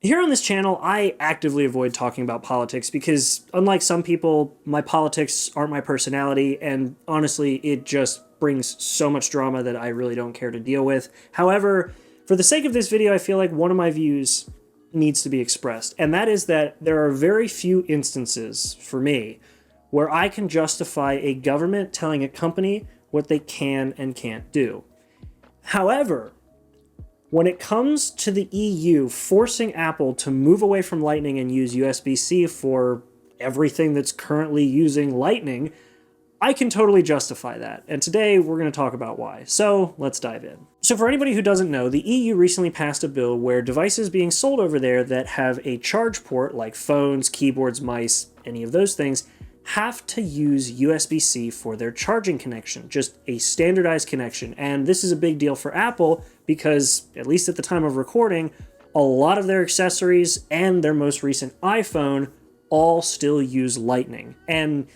Here on this channel, I actively avoid talking about politics because, unlike some people, my politics aren't my personality, and honestly, it just brings so much drama that I really don't care to deal with. However, for the sake of this video, I feel like one of my views needs to be expressed, and that is that there are very few instances, for me, where I can justify a government telling a company what they can and can't do. However, when it comes to the EU forcing Apple to move away from Lightning and use USB-C for everything that's currently using Lightning, I can totally justify that. And today we're going to talk about why. So let's dive in. So for anybody who doesn't know, the EU recently passed a bill where devices being sold over there that have a charge port, like phones, keyboards, mice, any of those things, have to use USB-C for their charging connection, just a standardized connection. And this is a big deal for Apple because, at least at the time of recording, a lot of their accessories and their most recent iPhone all still use Lightning. And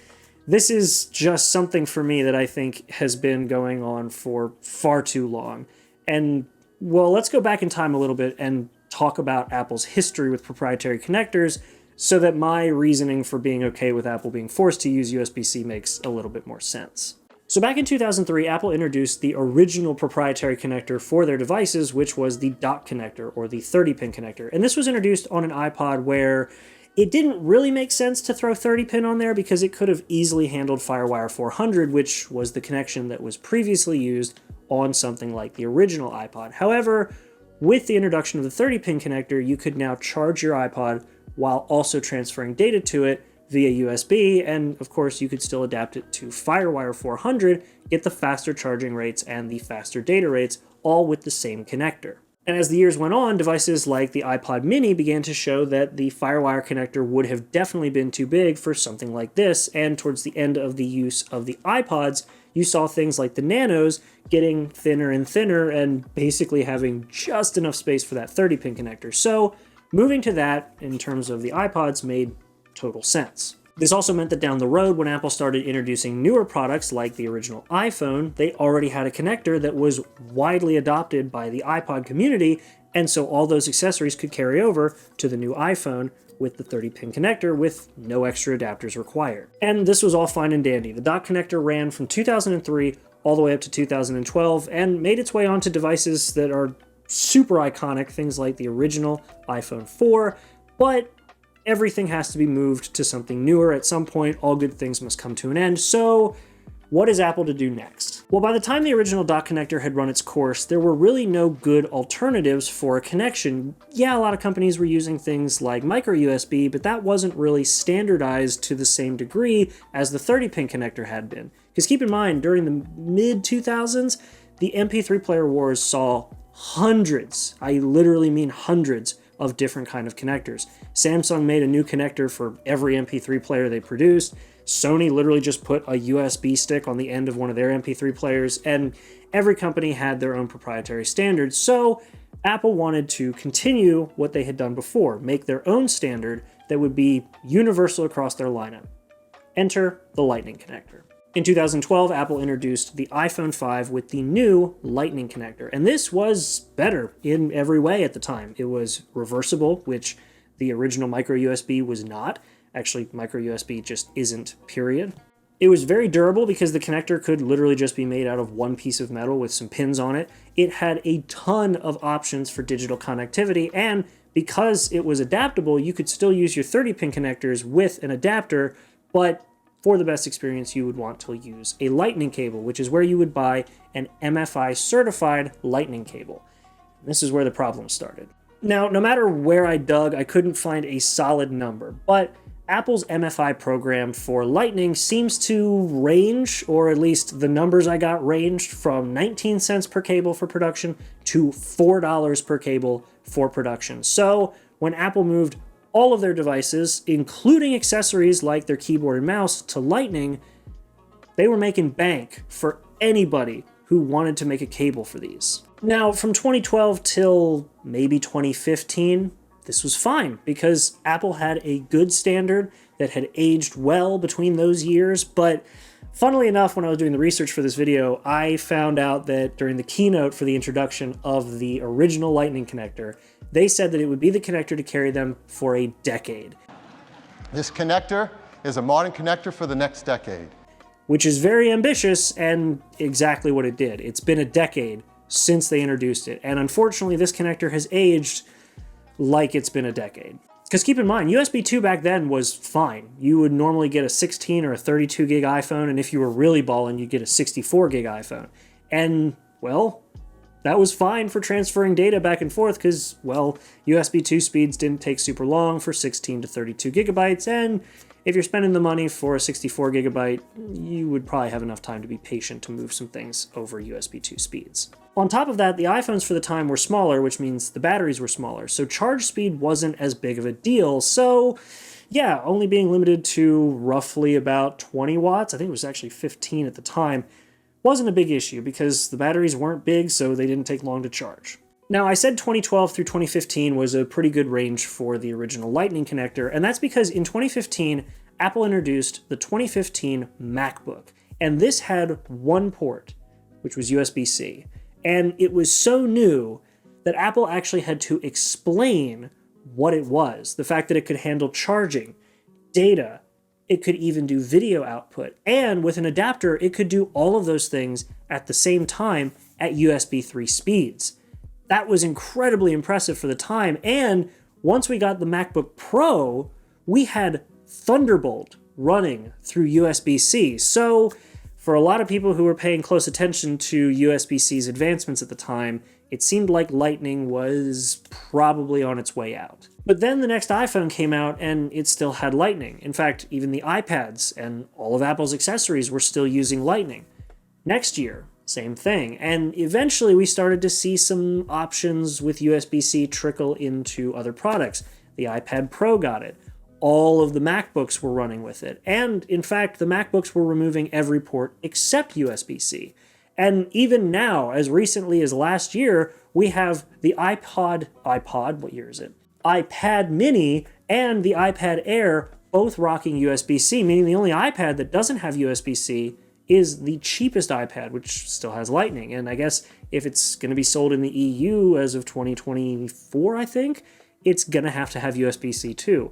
this is just something for me that I think has been going on for far too long. And, well, let's go back in time a little bit and talk about Apple's history with proprietary connectors, so that my reasoning for being okay with Apple being forced to use USB-C makes a little bit more sense. So back in 2003, Apple introduced the original proprietary connector for their devices, which was the dock connector, or the 30-pin connector. And this was introduced on an iPod where it didn't really make sense to throw 30-pin on there because it could have easily handled FireWire 400, which was the connection that was previously used on something like the original iPod. However, with the introduction of the 30-pin connector, you could now charge your iPod while also transferring data to it via USB, and of course you could still adapt it to FireWire 400, get the faster charging rates and the faster data rates, all with the same connector. And as the years went on, devices like the iPod mini began to show that the FireWire connector would have definitely been too big for something like this, and towards the end of the use of the iPods, you saw things like the Nanos getting thinner and thinner and basically having just enough space for that 30-pin connector. So moving to that in terms of the iPods made total sense. This also meant that down the road, when Apple started introducing newer products like the original iPhone, they already had a connector that was widely adopted by the iPod community, and so all those accessories could carry over to the new iPhone with the 30-pin connector with no extra adapters required. And this was all fine and dandy. The dock connector ran from 2003 all the way up to 2012 and made its way onto devices that are super iconic, things like the original iPhone 4, but everything has to be moved to something newer at some point. All good things must come to an end. So what is Apple to do next? Well, by the time the original dock connector had run its course, there were really no good alternatives for a connection. Yeah, a lot of companies were using things like micro USB, but that wasn't really standardized to the same degree as the 30-pin connector had been. Because keep in mind, during the mid-2000s, the MP3 player wars saw hundreds, I literally mean hundreds, of different kind of connectors. Samsung made a new connector for every MP3 player they produced. Sony literally just put a USB stick on the end of one of their MP3 players, and every company had their own proprietary standards. So Apple wanted to continue what they had done before, make their own standard that would be universal across their lineup. Enter the Lightning connector. In 2012, Apple introduced the iPhone 5 with the new Lightning connector, and this was better in every way at the time. It was reversible, which the original micro USB was not. Actually, micro USB just isn't, period. It was very durable because the connector could literally just be made out of one piece of metal with some pins on it. It had a ton of options for digital connectivity, and because it was adaptable, you could still use your 30-pin connectors with an adapter, but for the best experience, you would want to use a Lightning cable, which is where you would buy an MFI certified Lightning cable. And this is where the problem started. Now, no matter where I dug, I couldn't find a solid number, but Apple's MFI program for Lightning seems to range, or at least the numbers I got ranged from 19 cents per cable for production to $4 per cable for production. So when Apple moved all of their devices, including accessories like their keyboard and mouse, to Lightning, they were making bank for anybody who wanted to make a cable for these. Now, from 2012 till maybe 2015, this was fine because Apple had a good standard that had aged well between those years, but Funnily enough, when I was doing the research for this video, I found out that during the keynote for the introduction of the original Lightning connector, they said that it would be the connector to carry them for a decade. This connector is a modern connector for the next decade. Which is very ambitious and exactly what it did. It's been a decade since they introduced it, and unfortunately this connector has aged like it's been a decade. Because keep in mind, USB 2 back then was fine. You would normally get a 16 or a 32 gig iPhone, and if you were really balling, you'd get a 64 gig iPhone. And, well, that was fine for transferring data back and forth because, well, USB 2 speeds didn't take super long for 16 to 32 gigabytes, and if you're spending the money for a 64 gigabyte, you would probably have enough time to be patient to move some things over USB 2 speeds. On top of that, the iPhones for the time were smaller, which means the batteries were smaller, so charge speed wasn't as big of a deal. So yeah, only being limited to roughly about 20 watts, I think it was actually 15 at the time, wasn't a big issue because the batteries weren't big, so they didn't take long to charge. Now, I said 2012 through 2015 was a pretty good range for the original Lightning connector, and that's because in 2015, Apple introduced the 2015 MacBook, and this had one port, which was USB-C. And it was so new that Apple actually had to explain what it was. The fact that it could handle charging, data, it could even do video output, and with an adapter, it could do all of those things at the same time at USB 3 speeds. That was incredibly impressive for the time, and once we got the MacBook Pro, we had Thunderbolt running through USB-C. So for a lot of people who were paying close attention to USB-C's advancements at the time, it seemed like Lightning was probably on its way out. But then the next iPhone came out and it still had Lightning. In fact, even the iPads and all of Apple's accessories were still using Lightning. Next year, same thing. And eventually we started to see some options with USB-C trickle into other products. The iPad Pro got it. All of the MacBooks were running with it. And in fact, the MacBooks were removing every port except USB-C. And even now, as recently as last year, we have the iPad, what year is it? iPad mini and the iPad Air both rocking USB-C, meaning the only iPad that doesn't have USB-C is the cheapest iPad, which still has Lightning. And I guess if it's going to be sold in the EU as of 2024, I think, it's going to have USB-C too.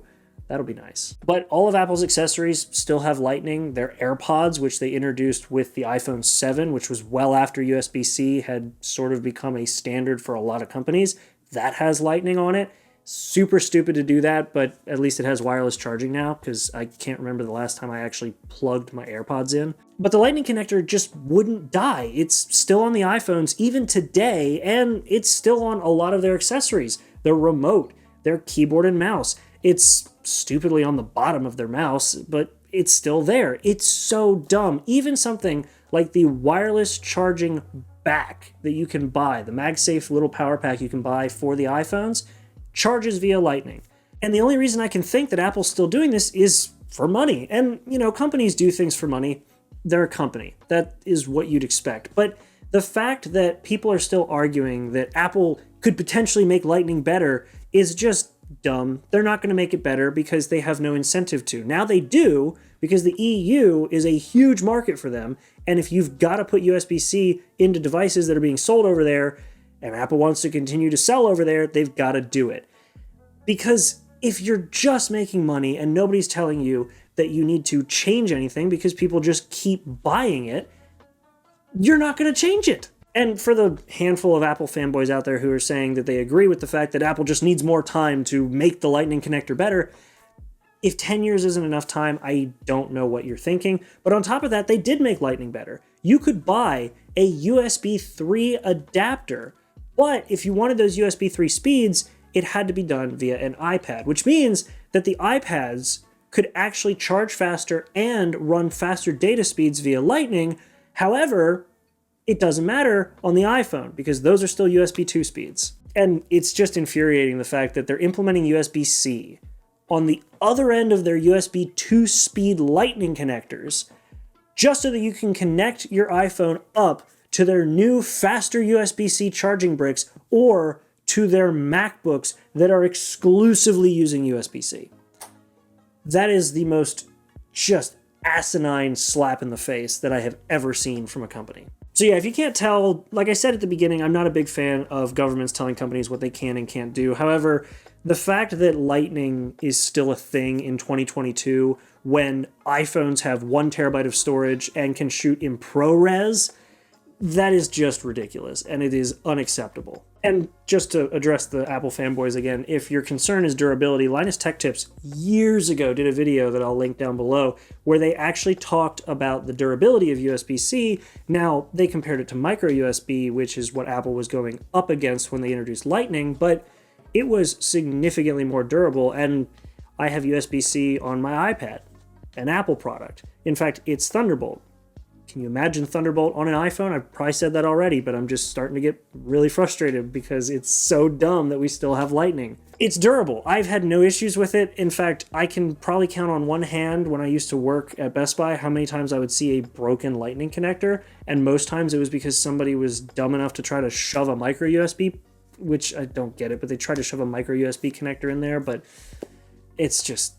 That'll be nice. But all of Apple's accessories still have Lightning. Their AirPods, which they introduced with the iPhone 7, which was well after USB-C had sort of become a standard for a lot of companies, that has Lightning on it. Super stupid to do that, but at least it has wireless charging now, because I can't remember the last time I actually plugged my AirPods in. But the Lightning connector just wouldn't die. It's still on the iPhones even today, and it's still on a lot of their accessories. Their remote, their keyboard and mouse. It's stupidly on the bottom of their mouse, but it's still there. It's so dumb. Even something like the wireless charging back that you can buy, the MagSafe little power pack you can buy for the iPhones, charges via Lightning. And the only reason I can think that Apple's still doing this is for money. And, you know, companies do things for money. They're a company. That is what you'd expect. But the fact that people are still arguing that Apple could potentially make Lightning better is just dumb. They're not going to make it better because they have no incentive to. Now they do, because the EU is a huge market for them, and if you've got to put USB-C into devices that are being sold over there, and Apple wants to continue to sell over there, they've got to do it. Because if you're just making money and nobody's telling you that you need to change anything because people just keep buying it, you're not going to change it. And for the handful of Apple fanboys out there who are saying that they agree with the fact that Apple just needs more time to make the Lightning connector better, if 10 years isn't enough time, I don't know what you're thinking. But on top of that, they did make Lightning better. You could buy a USB 3 adapter, but if you wanted those USB 3 speeds, it had to be done via an iPad, which means that the iPads could actually charge faster and run faster data speeds via Lightning. However, it doesn't matter on the iPhone because those are still USB 2 speeds. And it's just infuriating the fact that they're implementing USB-C on the other end of their USB 2 speed Lightning connectors just so that you can connect your iPhone up to their new faster USB-C charging bricks or to their MacBooks that are exclusively using USB-C. That is the most just asinine slap in the face that I have ever seen from a company. So yeah, if you can't tell, like I said at the beginning, I'm not a big fan of governments telling companies what they can and can't do. However, the fact that Lightning is still a thing in 2022 when iPhones have 1 terabyte of storage and can shoot in ProRes, that is just ridiculous, and it is unacceptable. And just to address the Apple fanboys again, if your concern is durability, Linus Tech Tips years ago did a video that I'll link down below where they actually talked about the durability of USB-C. Now, they compared it to micro USB, which is what Apple was going up against when they introduced Lightning, but it was significantly more durable, and I have USB-C on my iPad, an Apple product. In fact, it's Thunderbolt. Can you imagine Thunderbolt on an iPhone? I've probably said that already, but I'm just starting to get really frustrated because it's so dumb that we still have Lightning. It's durable. I've had no issues with it. In fact, I can probably count on one hand when I used to work at Best Buy how many times I would see a broken Lightning connector, and most times it was because somebody was dumb enough to try to shove a micro USB, which I don't get it, but they tried to shove a micro USB connector in there, but it's just...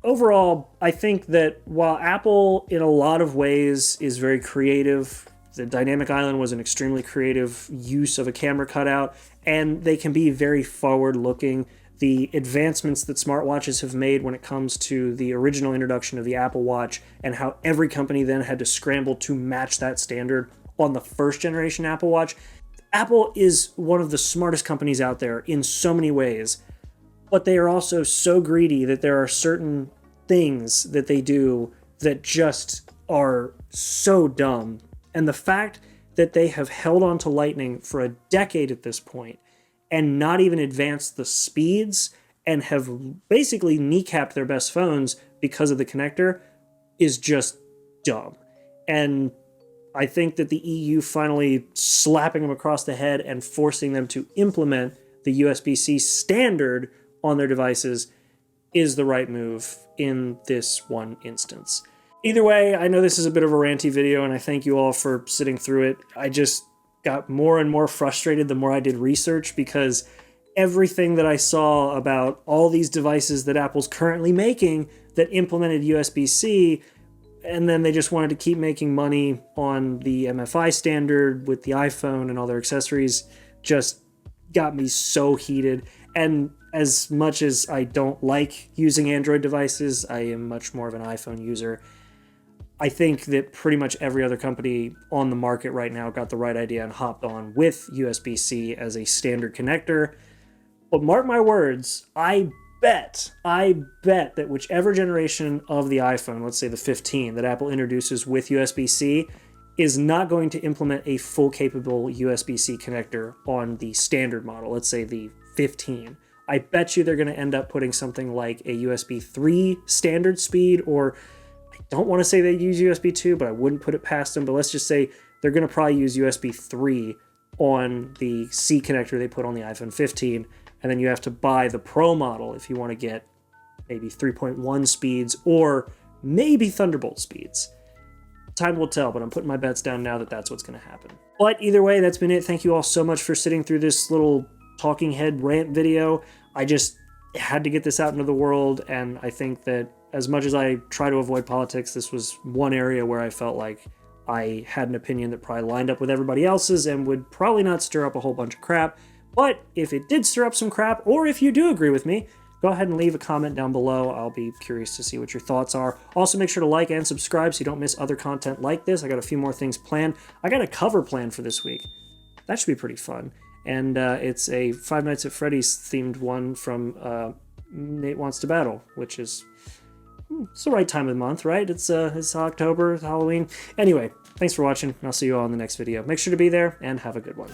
Overall, I think that while Apple, in a lot of ways, is very creative, the Dynamic Island was an extremely creative use of a camera cutout, and they can be very forward-looking. The advancements that smartwatches have made when it comes to the original introduction of the Apple Watch and how every company then had to scramble to match that standard on the first generation Apple Watch. Apple is one of the smartest companies out there in so many ways, but they are also so greedy that there are certain things that they do that just are so dumb. And the fact that they have held on to Lightning for a decade at this point and not even advanced the speeds and have basically kneecapped their best phones because of the connector is just dumb. And I think that the EU finally slapping them across the head and forcing them to implement the USB-C standard on their devices is the right move in this one instance. Either way, I know this is a bit of a ranty video, and I thank you all for sitting through it. I just got more and more frustrated the more I did research, because everything that I saw about all these devices that Apple's currently making that implemented USB-C, and then they just wanted to keep making money on the MFI standard with the iPhone and all their accessories, just got me so heated. And as much as I don't like using Android devices, I am much more of an iPhone user. I think that pretty much every other company on the market right now got the right idea and hopped on with USB-C as a standard connector. But mark my words, I bet that whichever generation of the iPhone, let's say the 15, that Apple introduces with USB-C, is not going to implement a full capable USB-C connector on the standard model, let's say the 15. I bet you they're going to end up putting something like a USB 3 standard speed, or I don't want to say they use USB 2, but I wouldn't put it past them. But let's just say they're going to probably use USB 3 on the C connector they put on the iPhone 15. And then you have to buy the Pro model if you want to get maybe 3.1 speeds or maybe Thunderbolt speeds. Time will tell, but I'm putting my bets down now that that's what's going to happen. But either way, that's been it. Thank you all so much for sitting through this little talking head rant video. I just had to get this out into the world, and I think that as much as I try to avoid politics, this was one area where I felt like I had an opinion that probably lined up with everybody else's and would probably not stir up a whole bunch of crap. But if it did stir up some crap, or if you do agree with me, go ahead and leave a comment down below. I'll be curious to see what your thoughts are. Also, make sure to like and subscribe so you don't miss other content like this. I got a few more things planned. I got a cover planned for this week. That should be pretty fun. And it's a Five Nights at Freddy's themed one from Nate Wants to Battle, which is it's the right time of the month, right? It's October, it's Halloween. Anyway, thanks for watching, and I'll see you all in the next video. Make sure to be there, and have a good one.